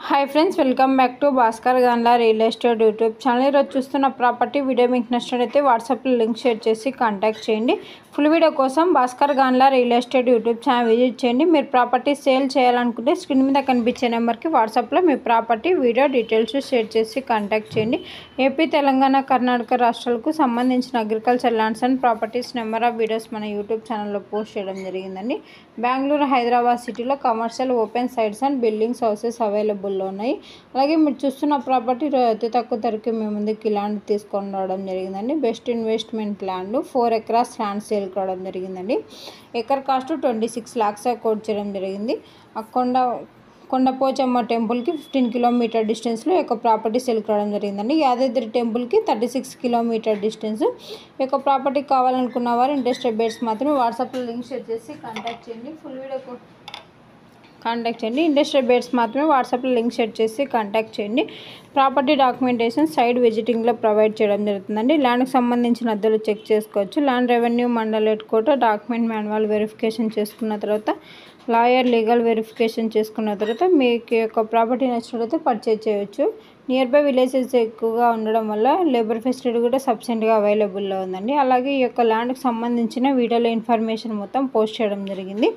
High friends welcome back to Bhaskar Gandla real estate YouTube channel चूस्तुन्न property video मीकु नच्चिनट्लयिते WhatsApp లో లింక్ షేర్ చేసి కాంటాక్ట్ చేయండి। ఫుల్ వీడియో కోసం Bhaskar Gandla real estate YouTube channel visit చేయండి। మీరు ప్రాపర్టీ సేల్ చేయాలనుకుంటే స్క్రీన్ మీద కనిపించే నెంబర్ కి వాట్సాప్ లో మీ ప్రాపర్టీ వీడియో డీటెయిల్స్ షేర్ చేసి కాంటాక్ట్ చేయండి। ఏపీ తెలంగాణ కర్ణాటక రాష్ట్రాలకు సంబంధించిన agriculture lands and properties number of videos మన యూట్యూబ్ ఛానల్ లో పోస్ట్ చేయడం జరిగిందండి। బెంగళూరు హైదరాబాద్ సిటీలో commercial open sites and buildings houses available లో ఉన్నాయి। అలాగే మీరు చూస్తున్న ప్రాపర్టీ అతి తక్కువ ధరకి మేము ముందుకి ల్యాండ్ తీసుకొని రావడం జరిగిందండి। Best investment land 4 acres land sale కావడం జరిగిందండి। ఎకర్ కాస్ట్ 26 lakhs కోట్ చేయడం జరిగింది। కొండపోచమ్మ టెంపుల్ కి 15 కిలోమీటర్ డిస్టెన్స్ లో ఒక ప్రాపర్టీ సేల్ కావడం జరిగిందండి। యాదాద్రి టెంపుల్ కి 36 కిలోమీటర్ డిస్టెన్స్। ఒక ప్రాపర్టీ కావాలనుకున్న వారు ఇంట్రెస్టెడ్ బయర్స్ మాత్రమే వాట్సాప్ లో లింక్ షేర్ చేసి కాంటాక్ట్ చేయండి। ఫుల్ వీడియో కాంటాక్ట్ చేయండి। ఇంట్రెస్టెడ్ బయర్స్ మాత్రమే వాట్సాప్ లో లింక్ షేర్ చేసి కాంటాక్ట్ చేయండి। ప్రాపర్టీ డాక్యుమెంటేషన్ సైడ్ విజిటింగ్ లో ప్రొవైడ్ చేయడం జరుగుతుందండి। ల్యాండ్ కి సంబంధించిన అద్దెలు చెక్ చేసుకోవచ్చు। Land revenue mandal head quarter document manual verification చేసుకున్న తర్వాత లాయర్ లీగల్ వెరిఫికేషన్ చేసుకున్న తర్వాత మీకు యొక్క ప్రాపర్టీ నచ్చినట్లయితే పర్చేజ్ చేయొచ్చు। నియర్ బై విలేజెస్ ఎక్కువగా ఉండడం వల్ల లేబర్ ఫెసిలిటీ కూడా సఫిషియెంట్గా అవైలబుల్లో ఉందండి। అలాగే ఈ యొక్క ల్యాండ్కి సంబంధించిన వీడియోలో ఇన్ఫర్మేషన్ మొత్తం పోస్ట్ చేయడం జరిగింది।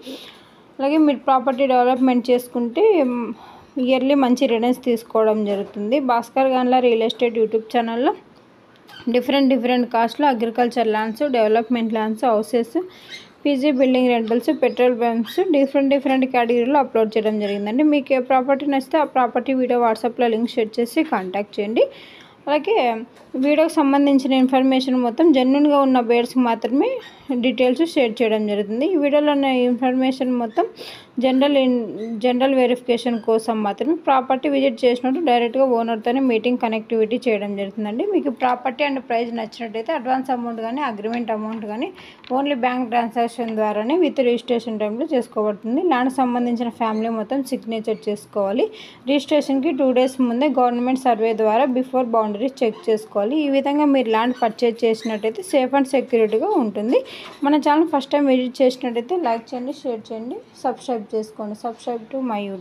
అలాగే మీరు ప్రాపర్టీ డెవలప్మెంట్ చేసుకుంటే ఇయర్లీ మంచి రిటర్న్స్ తీసుకోవడం జరుగుతుంది। Bhaskar Gandla real estate YouTube ఛానల్లో డిఫరెంట్ కాస్ట్లో agriculture lands, development lands, houses, PG building rentals, petrol bunks different కేటగిరీలో అప్లోడ్ చేయడం జరిగిందండి। మీకు ఏ ప్రాపర్టీ నచ్చితే ఆ ప్రాపర్టీ వీడియో వాట్సాప్లో లింక్ షేర్ చేసి కాంటాక్ట్ చేయండి। అలాగే వీడియోకి సంబంధించిన ఇన్ఫర్మేషన్ మొత్తం జెన్యున్గా ఉన్న బయర్స్కి మాత్రమే డీటెయిల్స్ షేర్ చేయడం జరుగుతుంది। ఈ వీడియోలో ఉన్న ఇన్ఫర్మేషన్ మొత్తం జనరల్ వెరిఫికేషన్ కోసం మాత్రమే ప్రాపర్టీ విజిట్ చేసినట్టు డైరెక్ట్గా ఓనర్తోనే మీటింగ్ కనెక్టివిటీ చేయడం జరుగుతుందండి। మీకు ప్రాపర్టీ అండ్ ప్రైస్ నచ్చినట్టయితే అడ్వాన్స్ అమౌంట్ కానీ అగ్రిమెంట్ అమౌంట్ కానీ ఓన్లీ బ్యాంక్ ట్రాన్సాక్షన్ ద్వారానే విత్ రిజిస్ట్రేషన్ టైంలో చేసుకోబడుతుంది। ల్యాండ్ సంబంధించిన ఫ్యామిలీ మొత్తం సిగ్నేచర్ చేసుకోవాలి। రిజిస్ట్రేషన్కి 2 days ముందే గవర్నమెంట్ సర్వే ద్వారా బిఫోర్ బౌండరీస్ చెక్ చేసుకోవాలి। ఈ విధంగా మీరు ల్యాండ్ పర్చేజ్ చేసినట్టయితే సేఫ్ అండ్ సెక్యూరిటీగా ఉంటుంది। మన ఛానల్ ఫస్ట్ టైం విజిట్ చేసినట్టయితే లైక్ చేయండి, షేర్ చేయండి, సబ్స్క్రైబ్ చేసుకోండి। Subscribe to my YouTube.